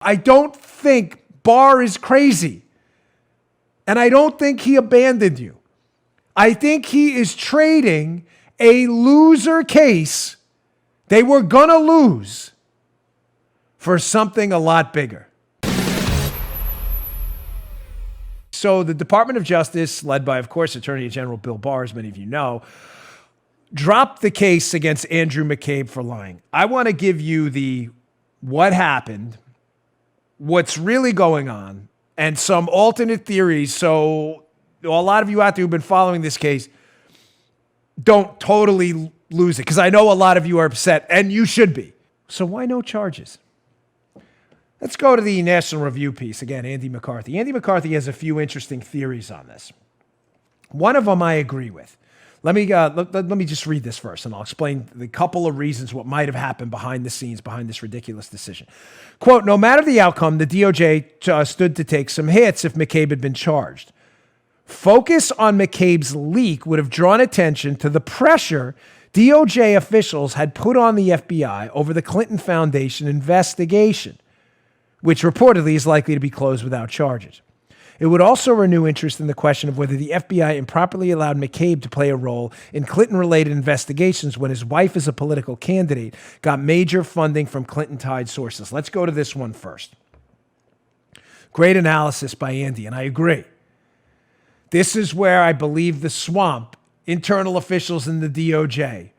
I don't think Barr is crazy. And I don't think he abandoned you. I think he is trading a loser case they were going to lose for something a lot bigger. So the Department of Justice, led by, of course, Attorney General Bill Barr, as many of you know, dropped the case against Andrew McCabe for lying. I want to give you the what happened, what's really going on, and some alternate theories. So a lot of you out there who've been following this case don't totally lose it, because I know a lot of you are upset, and you should be. So why no charges? Let's go to the National Review piece. Again, Andy McCarthy. Andy McCarthy has a few interesting theories on this. One of them I agree with. Let me just read this first, and I'll explain the couple of reasons what might have happened behind the scenes behind this ridiculous decision. Quote, no matter the outcome, the DOJ stood to take some hits if McCabe had been charged. Focus on McCabe's leak would have drawn attention to the pressure DOJ officials had put on the FBI over the Clinton Foundation investigation, which reportedly is likely to be closed without charges. It would also renew interest in the question of whether the FBI improperly allowed McCabe to play a role in Clinton-related investigations when his wife, as a political candidate, got major funding from Clinton-tied sources. Let's go to this one first. Great analysis by Andy, and I agree. This is where I believe the swamp, internal officials in the DOJ,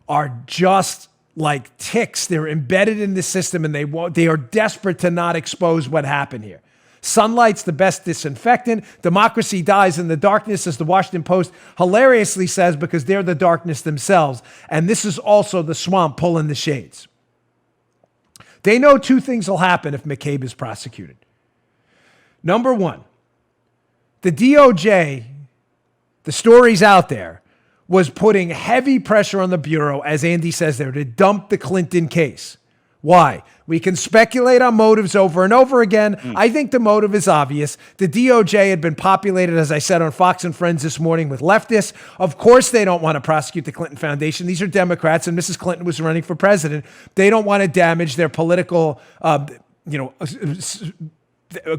are just like ticks. They're embedded in the system, and they are desperate to not expose what happened here. Sunlight's the best disinfectant. Democracy dies in the darkness, as the Washington Post hilariously says, because they're the darkness themselves. And this is also the swamp pulling the shades. They know two things will happen if McCabe is prosecuted. Number one, the DOJ, the stories out there, was putting heavy pressure on the Bureau, as Andy says there, to dump the Clinton case. Why? We can speculate on motives over and over again. I think the motive is obvious. The DOJ had been populated, as I said, on Fox and Friends this morning with leftists. Of course they don't want to prosecute the Clinton Foundation. These are Democrats, and Mrs. Clinton was running for president. They don't want to damage their political,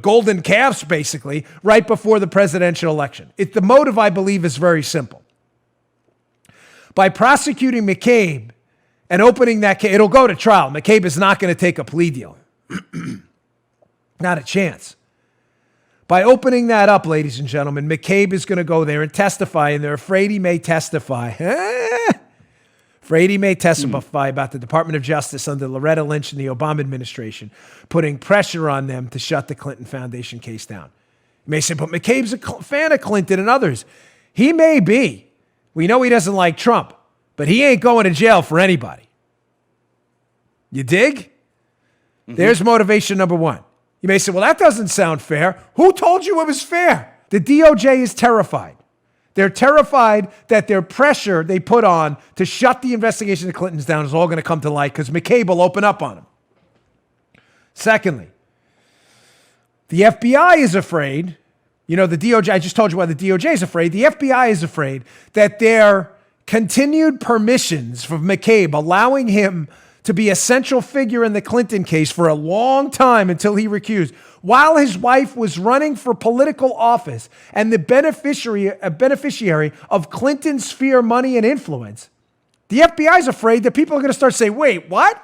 golden calves, basically, right before the presidential election. The motive, I believe, is very simple. By prosecuting McCabe and opening that case, it'll go to trial. McCabe is not going to take a plea deal. Not a chance. By opening that up, ladies and gentlemen, McCabe is going to go there and testify, and they're afraid he may testify. Afraid he may testify about the Department of Justice under Loretta Lynch and the Obama administration, putting pressure on them to shut the Clinton Foundation case down. You may say, but McCabe's a fan of Clinton and others. He may be. We know he doesn't like Trump, but he ain't going to jail for anybody. You dig? There's motivation number one. You may say, well, that doesn't sound fair. Who told you it was fair? The DOJ is terrified. They're terrified that their pressure they put on to shut the investigation of the Clintons down is all going to come to light because McCabe will open up on them. Secondly, the FBI is afraid. You know, the DOJ, I just told you why the DOJ is afraid. The FBI is afraid that their continued permissions from McCabe, allowing him to be a central figure in the Clinton case for a long time until he recused, while his wife was running for political office and the beneficiary of Clinton's sphere, money, and influence, the FBI is afraid that people are going to start saying, wait, what?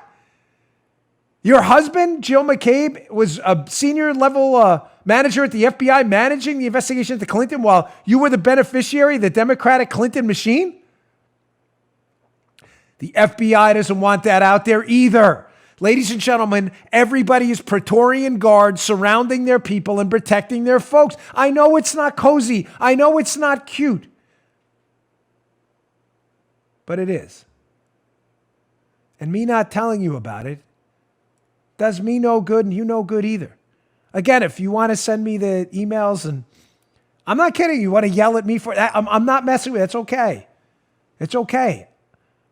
Your husband, Jill McCabe, was a senior level manager at the FBI managing the investigation into Clinton while you were the beneficiary of the Democratic Clinton machine? The FBI doesn't want that out there either. Ladies and gentlemen, everybody is Praetorian Guard surrounding their people and protecting their folks. I know it's not cozy. I know it's not cute. But it is. And me not telling you about it does me no good and you no good either. Again, if you want to send me the emails, and I'm not kidding, you want to yell at me for that, I'm not messing with it. It's okay. It's okay.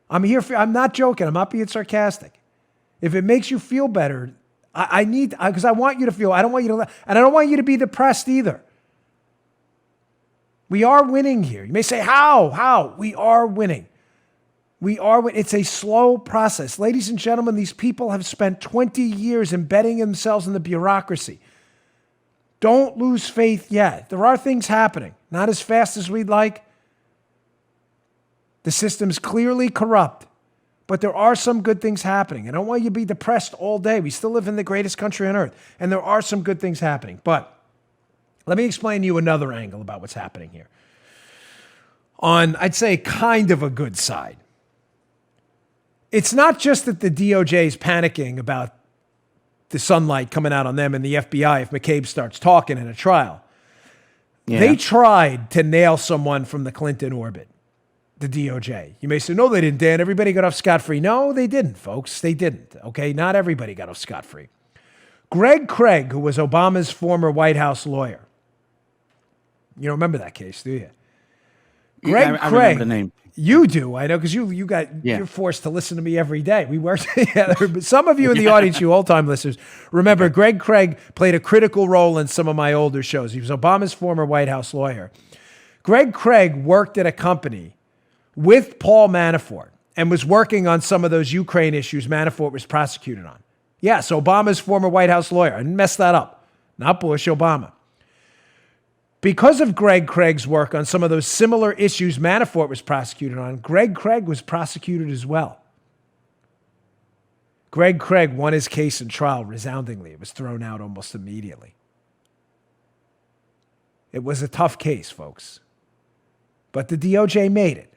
I'm here for, I'm not joking. I'm not being sarcastic. If it makes you feel better, I need, because I want you to feel, I don't want you to, and I don't want you to be depressed either. We are winning here. You may say, how? We are winning. It's a slow process. Ladies and gentlemen, these people have spent 20 years embedding themselves in the bureaucracy. Don't lose faith yet. There are things happening, not as fast as we'd like. The system's clearly corrupt, but there are some good things happening. I don't want you to be depressed all day. We still live in the greatest country on earth, and there are some good things happening. But let me explain to you another angle about what's happening here. On, I'd say, kind of a good side. It's not just that the DOJ is panicking about the sunlight coming out on them and the FBI if McCabe starts talking in a trial. Yeah. They tried to nail someone from the Clinton orbit, the DOJ. You may say, no, they didn't, Dan. Everybody got off scot-free. No, they didn't, folks. They didn't, okay? Not everybody got off scot-free. Greg Craig, who was Obama's former White House lawyer. You don't remember that case, do you? Greg Craig. I remember the name. You do, I know, because you're forced to listen to me every day. We work together. But some of you in the audience, you old-time listeners, remember Greg Craig played a critical role in some of my older shows. He was Obama's former White House lawyer. Greg Craig worked at a company with Paul Manafort and was working on some of those Ukraine issues Manafort was prosecuted on. Yes, Obama's former White House lawyer. I didn't mess that up. Not Bush, Obama. Because of Greg Craig's work on some of those similar issues Manafort was prosecuted on, Greg Craig was prosecuted as well. Greg Craig won his case in trial resoundingly. It was thrown out almost immediately. It was a tough case, folks. But the DOJ made it.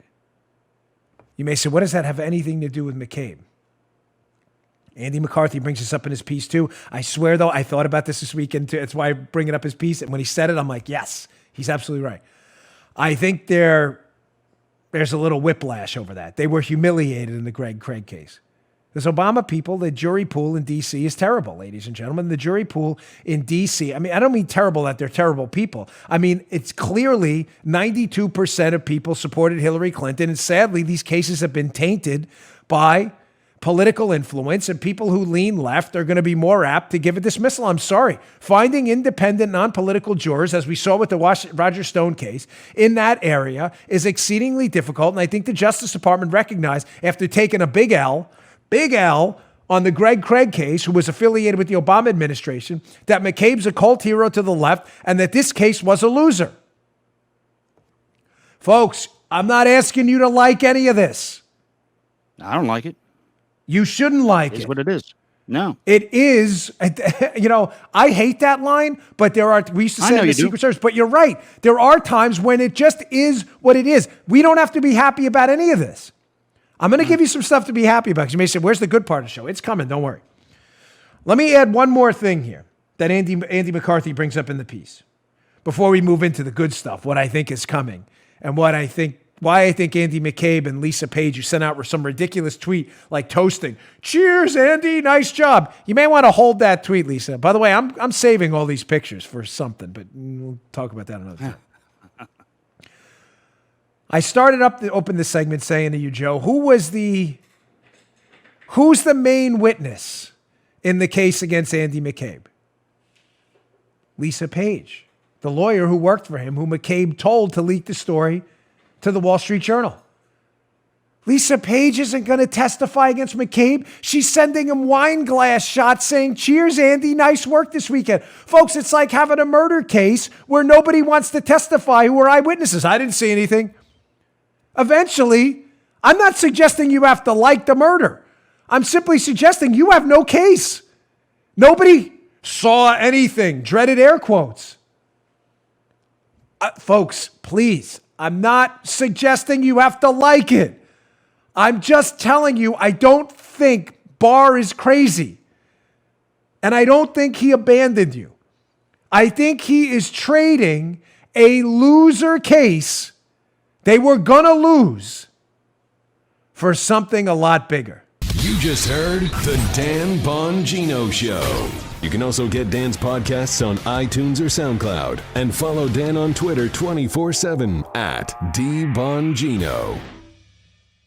You may say, what does that have anything to do with McCabe? Andy McCarthy brings this up in his piece too. I swear, though, I thought about this weekend too. That's why I bring it up his piece. And when he said it, I'm like, yes, he's absolutely right. I think there's a little whiplash over that. They were humiliated in the Greg Craig case. Because Obama people, the jury pool in D.C. is terrible, ladies and gentlemen. The jury pool in D.C., I mean, I don't mean terrible that they're terrible people. I mean, it's clearly 92% of people supported Hillary Clinton. And sadly, these cases have been tainted by political influence, and people who lean left are going to be more apt to give a dismissal. I'm sorry. Finding independent, non-political jurors, as we saw with the Roger Stone case, in that area is exceedingly difficult. And I think the Justice Department recognized after taking a big L on the Greg Craig case, who was affiliated with the Obama administration, that McCabe's a cult hero to the left and that this case was a loser. Folks, I'm not asking you to like any of this. I don't like it. You shouldn't like it. It's what it is. No. It is, I hate that line, but we used to say in the Secret Service, but you're right. There are times when it just is what it is. We don't have to be happy about any of this. I'm going to give you some stuff to be happy about. You may say, where's the good part of the show? It's coming. Don't worry. Let me add one more thing here that Andy McCarthy brings up in the piece before we move into the good stuff, what I think is coming and why I think Andy McCabe and Lisa Page, who sent out some ridiculous tweet like toasting. Cheers, Andy. Nice job. You may want to hold that tweet, Lisa. By the way, I'm saving all these pictures for something, but we'll talk about that another time. I started open this segment saying to you, Joe, who's the main witness in the case against Andy McCabe? Lisa Page, the lawyer who worked for him, who McCabe told to leak the story to the Wall Street Journal. Lisa Page isn't going to testify against McCabe. She's sending him wine glass shots saying, cheers, Andy, nice work this weekend. Folks, it's like having a murder case where nobody wants to testify who are eyewitnesses. I didn't see anything. Eventually, I'm not suggesting you have to like the murder. I'm simply suggesting you have no case. Nobody saw anything. Dreaded air quotes. Folks, please. I'm not suggesting you have to like it. I'm just telling you, I don't think Barr is crazy. And I don't think he abandoned you. I think he is trading a loser case they were going to lose for something a lot bigger. You just heard The Dan Bongino Show. You can also get Dan's podcasts on iTunes or SoundCloud and follow Dan on Twitter 24/7 @DBongino.